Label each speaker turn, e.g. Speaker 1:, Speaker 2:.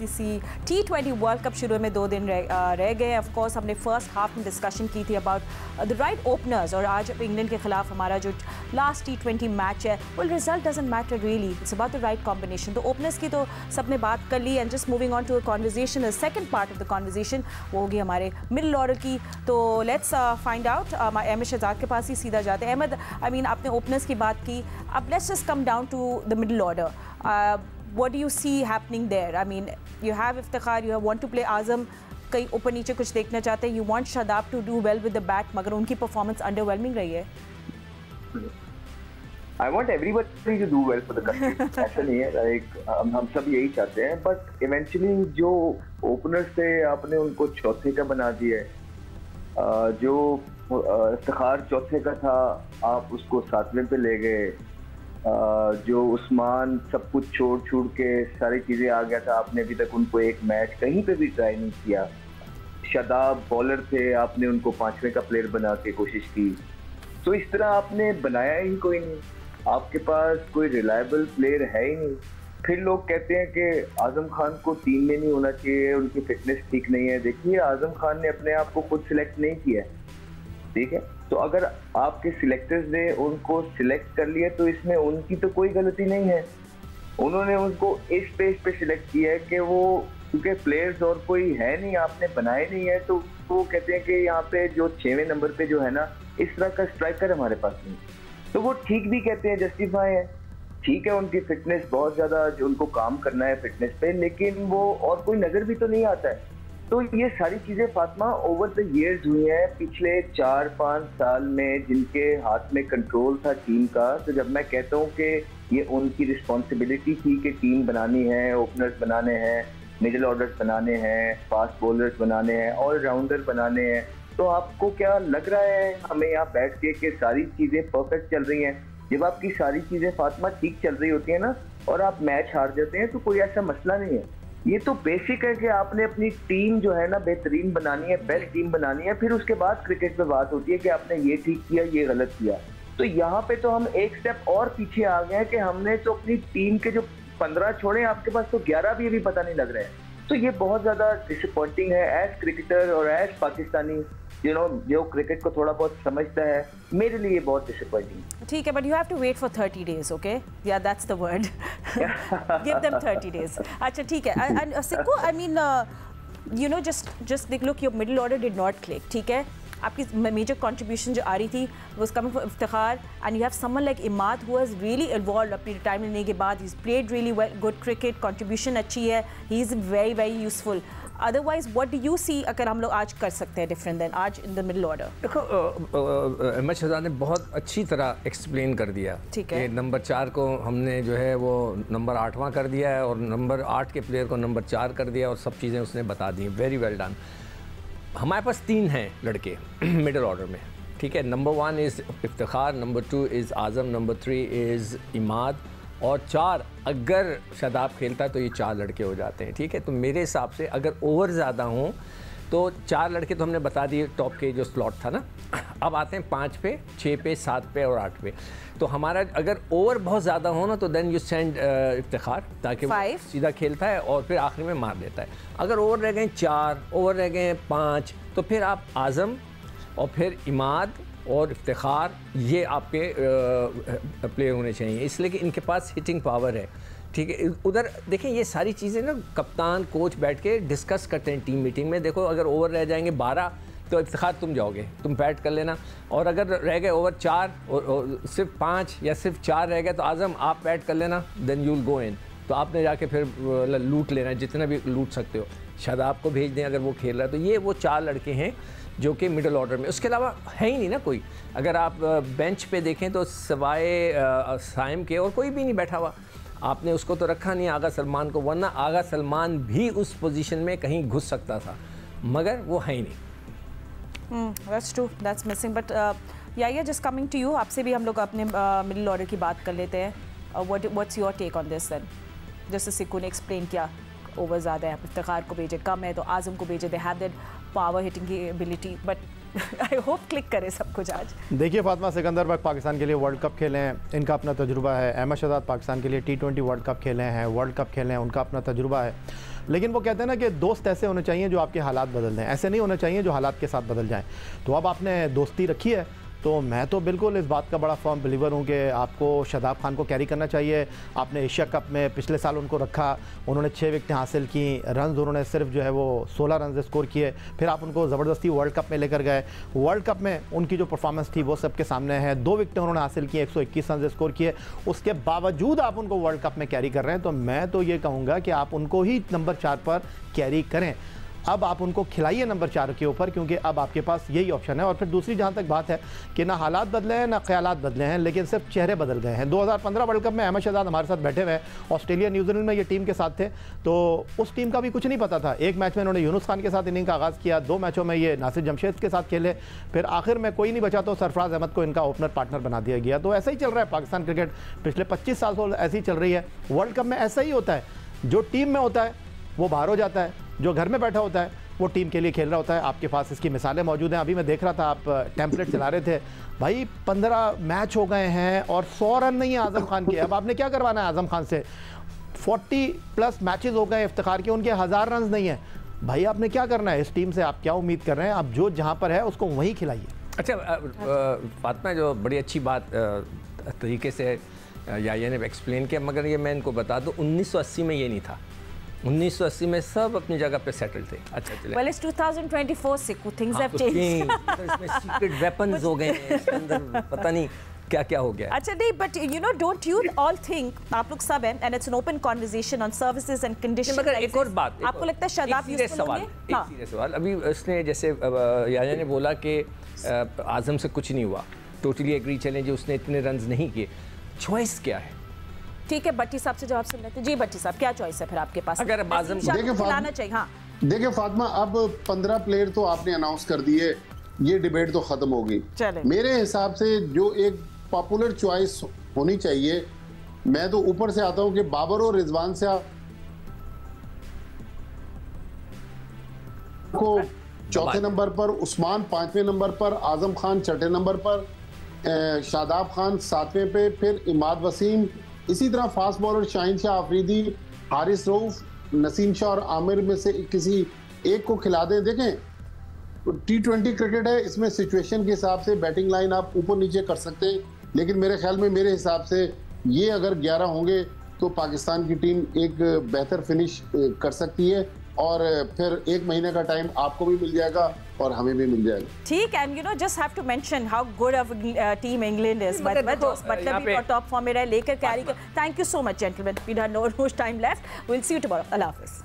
Speaker 1: ICC T20 world cup शुरू में 2 दिन रह गए। ऑफ कोर्स हमने फर्स्ट हाफ में डिस्कशन की थी अबाउट द राइट ओपनर्स, और आज इंग्लैंड के खिलाफ हमारा जो लास्ट T20 मैच है, well result doesn't matter really, it's about the right combination. तो ओपनर्स की तो सबने बात कर ली, and just moving on to a conversation, second part of the conversation वो होगी हमारे मिडिल ऑर्डर की। तो let's find out, Ahmed Shahzad के पास ही सीधा जाते हैं। अहमद, आई मीन आपने ओपनर्स की बात की, अब let's just come down to the middle order. What do you see happening there? I mean, you have Iftikhar, you want to play Azam, कहीं ऊपर नीचे कुछ देखना चाहते हैं, you want Shadab to do well with the bat, मगर उनकी performance underwhelming रही है।
Speaker 2: I want everybody to do well for the country. ऐसा नहीं है, like हम सब यही चाहते हैं, but eventually जो openers थे आपने उनको चौथे का बना दिया है। जो इफ्तिखार चौथे का था आप उसको 7वें पे ले गए। जो उस्मान सब कुछ छोड़ के सारी चीज़ें आ गया था, आपने अभी तक उनको एक मैच कहीं पे भी ट्राई नहीं किया। शादाब बॉलर थे, आपने उनको 5वें का प्लेयर बना के कोशिश की। तो इस तरह आपने बनाया ही कोई नहीं, आपके पास कोई रिलायबल प्लेयर है ही नहीं। फिर लोग कहते हैं कि आजम खान को टीम में नहीं होना चाहिए, उनकी फिटनेस ठीक नहीं है। देखिए, आजम खान ने अपने आप को खुद सिलेक्ट नहीं किया, ठीक है। तो अगर आपके सिलेक्टर्स ने उनको सिलेक्ट कर लिया तो इसमें उनकी तो कोई गलती नहीं है। उन्होंने उनको इस पेज पे सिलेक्ट किया है कि वो, क्योंकि प्लेयर्स और कोई है नहीं, आपने बनाए नहीं है, तो वो कहते हैं कि यहाँ पे जो 6वें नंबर पे जो है ना, इस तरह का स्ट्राइकर हमारे पास नहीं। तो वो ठीक भी कहते हैं, जस्टिफाई है, ठीक है, उनकी फिटनेस बहुत ज़्यादा, जो उनको काम करना है फिटनेस पे, लेकिन वो और कोई नज़र भी तो नहीं आता है। तो ये सारी चीज़ें फातिमा ओवर द ईयर्स हुई हैं पिछले 4-5 साल में, जिनके हाथ में कंट्रोल था टीम का। तो जब मैं कहता हूँ कि ये उनकी रिस्पॉन्सिबिलिटी थी कि टीम बनानी है, ओपनर्स बनाने हैं, मिडिल ऑर्डर्स बनाने हैं, फास्ट बॉलर्स बनाने हैं, ऑलराउंडर बनाने हैं, तो आपको क्या लग रहा है हमें यहाँ बैठ के कि सारी चीज़ें परफेक्ट चल रही हैं? जब आपकी सारी चीज़ें फातिमा ठीक चल रही होती है ना, और आप मैच हार जाते हैं, तो कोई ऐसा मसला नहीं है। ये तो बेसिक है कि आपने अपनी टीम जो है ना बेहतरीन बनानी है, बेस्ट टीम बनानी है, फिर उसके बाद क्रिकेट में बात होती है कि आपने ये ठीक किया, ये गलत किया। तो यहाँ पे तो हम एक स्टेप और पीछे आ गए हैं कि हमने तो अपनी टीम के जो 15 छोड़े, आपके पास तो 11 भी अभी पता नहीं लग रहे हैं। तो ये बहुत ज़्यादा डिसअपॉइंटिंग है एज क्रिकेटर और एज पाकिस्तानी, यू नो, जो क्रिकेट को थोड़ा बहुत समझता है, मेरे लिए बहुत डिसअपॉइंटिंग।
Speaker 1: ठीक है, but you have to wait for 30 days, okay? या that's the word, give them 30 days। अच्छा ठीक है। And Sikku, I mean you know, just देख लो कि middle order did not click, ठीक है। आपकी मेजर कंट्रीब्यूशन जो आ रही थी वो coming from Iftikhar, and you have someone like Imad who has really involve अपनी रिटायरमेंट लेने के बाद, he is played really well, good cricket, contribution अच्छी है, he is very very useful. Otherwise what do you see अगर हम लोग आज कर सकते हैं डिफरेंट देन आज इन द मिडिल ऑर्डर?
Speaker 3: देखो, अहमद शहजाद ने बहुत अच्छी तरह एक्सप्लेन कर दिया,
Speaker 1: ठीक है।
Speaker 3: नंबर 4 को हमने जो है वो नंबर 8वां कर दिया है, और नंबर 8 के प्लेयर को नंबर 4 कर दिया, और सब चीज़ें उसने बता दी। Very well done. हमारे पास 3 हैं लड़के मिडिल ऑर्डर में, ठीक है। Number 1 is Iftikhar, number 2 is Azam, number 3 is Imad, और 4 अगर शादाब खेलता है तो ये 4 लड़के हो जाते हैं, ठीक है। तो मेरे हिसाब से अगर ओवर ज़्यादा हों तो 4 लड़के तो हमने बता दिए टॉप के जो स्लॉट था ना। अब आते हैं 5 पे, 6 पे, 7 पे और 8 पे। तो हमारा अगर ओवर बहुत ज़्यादा हो ना, तो देन यू सेंड इफ्तिखार, ताकि वो सीधा खेलता है और फिर आखिरी में मार देता है। अगर ओवर रह गए 4, ओवर रह गए 5, तो फिर आप आज़म और फिर इमाद और इफ्तिखार, ये आपके प्लेयर होने चाहिए, इसलिए कि इनके पास हिटिंग पावर है, ठीक है। उधर देखें, ये सारी चीज़ें ना कप्तान कोच बैठ के डिस्कस करते हैं टीम मीटिंग में। देखो, अगर ओवर रह जाएंगे 12 तो इफ्तिखार तुम जाओगे, तुम बैट कर लेना, और अगर रह गए ओवर 4 और सिर्फ 5 या सिर्फ 4 रह गए तो आज़म आप बैट कर लेना, देन यू विल गो इन। तो आपने जाके फिर लूट लेना है, जितना भी लूट सकते हो। शादाब को भेज दें अगर वो खेल रहा है। तो ये वो 4 लड़के हैं जो कि मिडिल ऑर्डर में, उसके अलावा है ही नहीं ना कोई। अगर आप बेंच पे देखें तो सवाए साइम के और कोई भी नहीं बैठा हुआ। आपने उसको तो रखा नहीं, आगा सलमान को, वरना आगा सलमान भी उस पोजीशन में कहीं घुस सकता था, मगर वो है ही नहीं।
Speaker 1: That's true, that's missing, but yeah, just coming to you, आपसे भी हम लोग अपने मिडिल ऑर्डर की बात कर लेते हैं। What's your take on this then? जैसे सिक्कू ने एक्सप्लेन किया, ओवर ज़्यादा है, इफ्तिखार को भेजे, कम है तो आज़म को भेजे, they have that power hitting की ability, but I hope click करे सब कुछ आज।
Speaker 4: देखिए, फातिमा सिकंदर पाकिस्तान के लिए वर्ल्ड कप खेले हैं, इनका अपना तजुर्बा है। अहमद शहजाद पाकिस्तान के लिए T20 वर्ल्ड कप खेले हैं, वर्ल्ड कप खेले हैं, उनका अपना तजुर्बा है। लेकिन वो कहते हैं ना कि दोस्त ऐसे होने चाहिए जो आपके हालात बदल दें, ऐसे नहीं होने चाहिए जो हालात के साथ बदल जाएं। तो अब आपने दोस्ती रखी है, तो मैं तो बिल्कुल इस बात का बड़ा फर्म बिलीवर हूँ कि आपको शादाब खान को कैरी करना चाहिए। आपने एशिया कप में पिछले साल उनको रखा, उन्होंने 6 विकेटें हासिल की, रन उन्होंने सिर्फ जो है वो 16 रन स्कोर किए, फिर आप उनको ज़बरदस्ती वर्ल्ड कप में लेकर गए। वर्ल्ड कप में उनकी जो परफॉर्मेंस थी वो सबके सामने है, 2 विकेटें उन्होंने हासिल की, 121 रन स्कोर किए, उसके बावजूद आप उनको वर्ल्ड कप में कैरी कर रहे हैं। तो मैं तो ये कहूँगा कि आप उनको ही नंबर 4 पर कैरी करें। अब आप उनको खिलाइए नंबर 4 के ऊपर, क्योंकि अब आपके पास यही ऑप्शन है। और फिर दूसरी जहाँ तक बात है कि ना हालात बदले हैं ना ख्यालात बदले हैं, लेकिन सिर्फ चेहरे बदल गए हैं। 2015 वर्ल्ड कप में अहमद शहजाद हमारे साथ बैठे हुए हैं, ऑस्ट्रेलिया न्यूजीलैंड में ये टीम के साथ थे, तो उस टीम का भी कुछ नहीं पता था। एक मैच में इन्होंने यूनुस खान के साथ इनिंग का आगाज़ किया, 2 मैचों में ये नासिर जमशेद के साथ खेले, फिर आखिर में कोई नहीं बचा तो सरफराज अहमद को इनका ओपनर पार्टनर बना दिया गया। तो ऐसा ही चल रहा है पाकिस्तान क्रिकेट, पिछले 25 साल से ऐसी ही चल रही है। वर्ल्ड कप में ऐसा ही होता है, जो टीम में होता है वो बाहर हो जाता है, जो घर में बैठा होता है वो टीम के लिए खेल रहा होता है। आपके पास इसकी मिसालें मौजूद हैं। अभी मैं देख रहा था, आप टेम्पलेट चला रहे थे भाई, 15 मैच हो गए हैं और 100 रन नहीं है आज़म खान के। अब आपने क्या करवाना है आज़म खान से? 40+ मैचेस हो गए इफ्तिखार के, उनके 1000 रन नहीं है भाई। आपने क्या करना है इस टीम से? आप क्या उम्मीद कर रहे हैं? आप जो जहाँ पर है उसको वहीं खिलाइए।
Speaker 3: अच्छा फातिमा, जो बड़ी अच्छी बात तरीके से याया ने एक्सप्लेन किया, मगर ये मैं इनको बता दूं 1980 में ये नहीं था। 1980 में सब अपनी जगह पे सेटल थे। अच्छा चले,
Speaker 1: well, it's 2024 से कुछ things have changed।
Speaker 3: इसमें सीक्रेट वेपन्स हो गए हैं, इसके अंदर पता नहीं क्या क्या हो गया।
Speaker 1: अच्छा नहीं, but you know, don't you all think, आप लोग सब हैं, and it's an open conversation on services and conditions।
Speaker 3: मगर एक और बात,
Speaker 1: आपको लगता है शादाब यूज़फुल होंगे?
Speaker 3: एक सीरियस सवाल। अभी उसने जैसे याया ने बोला कि आज़म से कुछ नहीं हुआ, टोटली एग्री, चलें जी उसने इतने रन नहीं किए, चॉइस क्या है?
Speaker 1: ठीक है, भट्टी साहब से जवाब सुन लेते हैं। जी भट्टी साहब, क्या चॉइस है फिर आपके पास?
Speaker 3: अगर आज़म
Speaker 1: खिलाना चाहिए। हाँ
Speaker 5: देखिए फातिमा, अब 15 प्लेयर तो आपने अनाउंस कर दिए, ये डिबेट तो खत्म होगी। मेरे हिसाब से जो एक पॉपुलर चॉइस होनी चाहिए, मैं तो ऊपर से आता हूं कि बाबर और रिजवान से आपको चौथे नंबर पर, उस्मान 5वें नंबर पर, आजम खान 6ठे नंबर पर, शादाब खान 7वें पे, फिर इमाद वसीम, इसी तरह फास्ट बॉलर शाहीन शाह आफरीदी, हारिस रऊफ, नसीम शाह और आमिर में से किसी एक को खिला दें। देखें T20 क्रिकेट है, इसमें सिचुएशन के हिसाब से बैटिंग लाइन आप ऊपर नीचे कर सकते हैं, लेकिन मेरे ख्याल में, मेरे हिसाब से ये अगर 11 होंगे तो पाकिस्तान की टीम एक बेहतर फिनिश कर सकती है, और फिर 1 महीने का टाइम आपको भी मिल जाएगा और हमें भी मिल जाएगा।
Speaker 1: ठीक है, you know, just have to mention how good of team England is, but मतलब भी टॉप फॉर्म में रहे, लेकर कैरी कर। Thank you so much gentlemen, we don't know much time left, we'll see you tomorrow। अल्लाह हाफिज़।